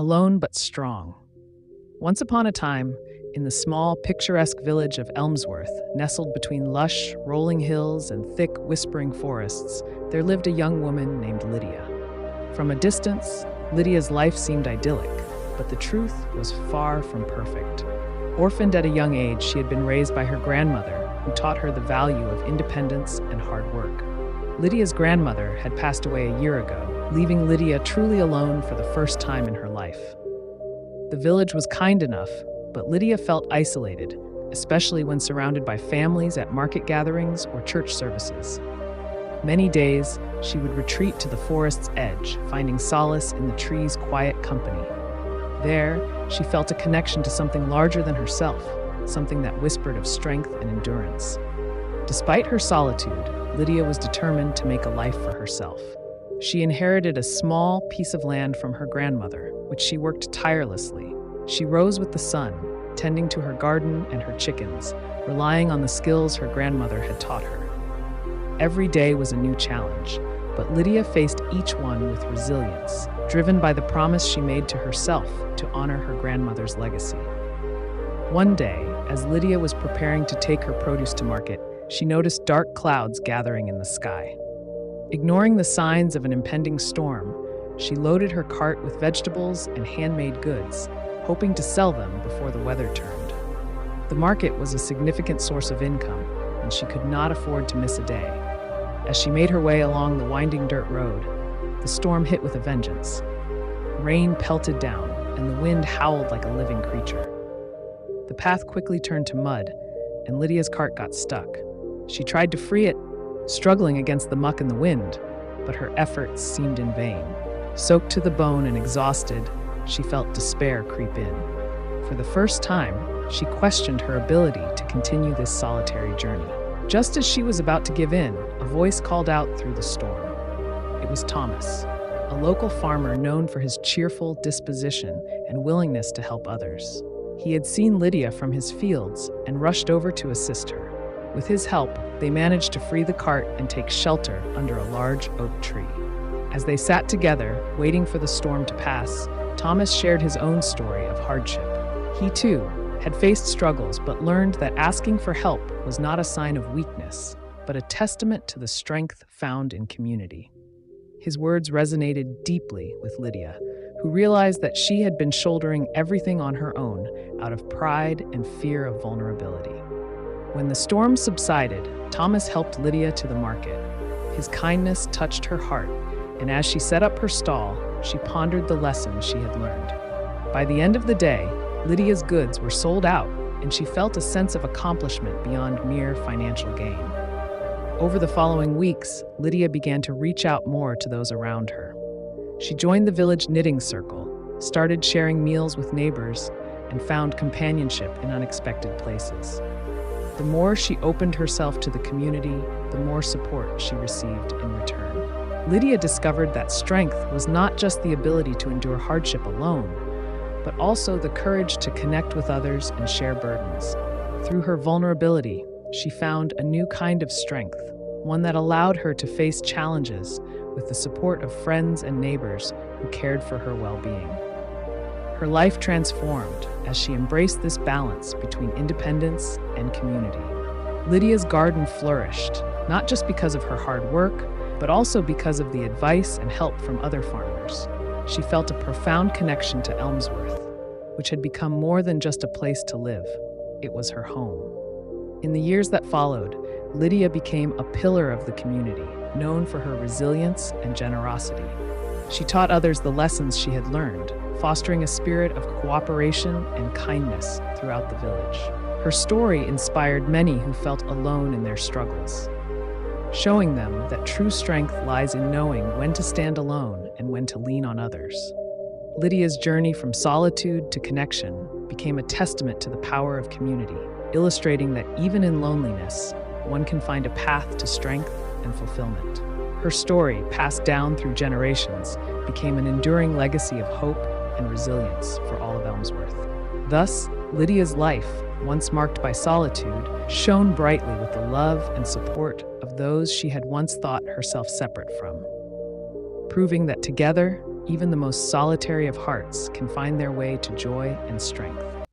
alone but strong. Once upon a time, in the small, picturesque village of Elmsworth, nestled between lush, rolling hills and thick, whispering forests, there lived a young woman named Lydia. From a distance, Lydia's life seemed idyllic, but the truth was far from perfect. Orphaned at a young age, she had been raised by her grandmother, who taught her the value of independence and hard work. Lydia's grandmother had passed away a year ago, leaving Lydia truly alone for the first time in her life. The village was kind enough, but Lydia felt isolated, especially when surrounded by families at market gatherings or church services. Many days, she would retreat to the forest's edge, finding solace in the trees' quiet company. There, she felt a connection to something larger than herself, something that whispered of strength and endurance. Despite her solitude, Lydia was determined to make a life for herself. She inherited a small piece of land from her grandmother, which she worked tirelessly. She rose with the sun, tending to her garden and her chickens, relying on the skills her grandmother had taught her. Every day was a new challenge, but Lydia faced each one with resilience, driven by the promise she made to herself to honor her grandmother's legacy. One day, as Lydia was preparing to take her produce to market, she noticed dark clouds gathering in the sky. Ignoring the signs of an impending storm, she loaded her cart with vegetables and handmade goods, hoping to sell them before the weather turned. The market was a significant source of income, and she could not afford to miss a day. As she made her way along the winding dirt road, the storm hit with a vengeance. Rain pelted down, and the wind howled like a living creature. The path quickly turned to mud, and Lydia's cart got stuck. She tried to free it, struggling against the muck and the wind, but her efforts seemed in vain. Soaked to the bone and exhausted, she felt despair creep in. For the first time, she questioned her ability to continue this solitary journey. Just as she was about to give in, a voice called out through the storm. It was Thomas, a local farmer known for his cheerful disposition and willingness to help others. He had seen Lydia from his fields and rushed over to assist her. With his help, they managed to free the cart and take shelter under a large oak tree. As they sat together, waiting for the storm to pass, Thomas shared his own story of hardship. He, too, had faced struggles but learned that asking for help was not a sign of weakness, but a testament to the strength found in community. His words resonated deeply with Lydia, who realized that she had been shouldering everything on her own out of pride and fear of vulnerability. When the storm subsided, Thomas helped Lydia to the market. His kindness touched her heart, and as she set up her stall, she pondered the lessons she had learned. By the end of the day, Lydia's goods were sold out, and she felt a sense of accomplishment beyond mere financial gain. Over the following weeks, Lydia began to reach out more to those around her. She joined the village knitting circle, started sharing meals with neighbors, and found companionship in unexpected places. The more she opened herself to the community, the more support she received in return. Lydia discovered that strength was not just the ability to endure hardship alone, but also the courage to connect with others and share burdens. Through her vulnerability, she found a new kind of strength, one that allowed her to face challenges with the support of friends and neighbors who cared for her well-being. Her life transformed as she embraced this balance between independence and community. Lydia's garden flourished, not just because of her hard work, but also because of the advice and help from other farmers. She felt a profound connection to Elmsworth, which had become more than just a place to live. It was her home. In the years that followed, Lydia became a pillar of the community, known for her resilience and generosity. She taught others the lessons she had learned, fostering a spirit of cooperation and kindness throughout the village. Her story inspired many who felt alone in their struggles, showing them that true strength lies in knowing when to stand alone and when to lean on others. Lydia's journey from solitude to connection became a testament to the power of community, illustrating that even in loneliness, one can find a path to strength and fulfillment. Her story, passed down through generations, became an enduring legacy of hope and resilience for all of Elmsworth. Thus, Lydia's life, once marked by solitude, shone brightly with the love and support of those she had once thought herself separate from, proving that together even the most solitary of hearts can find their way to joy and strength.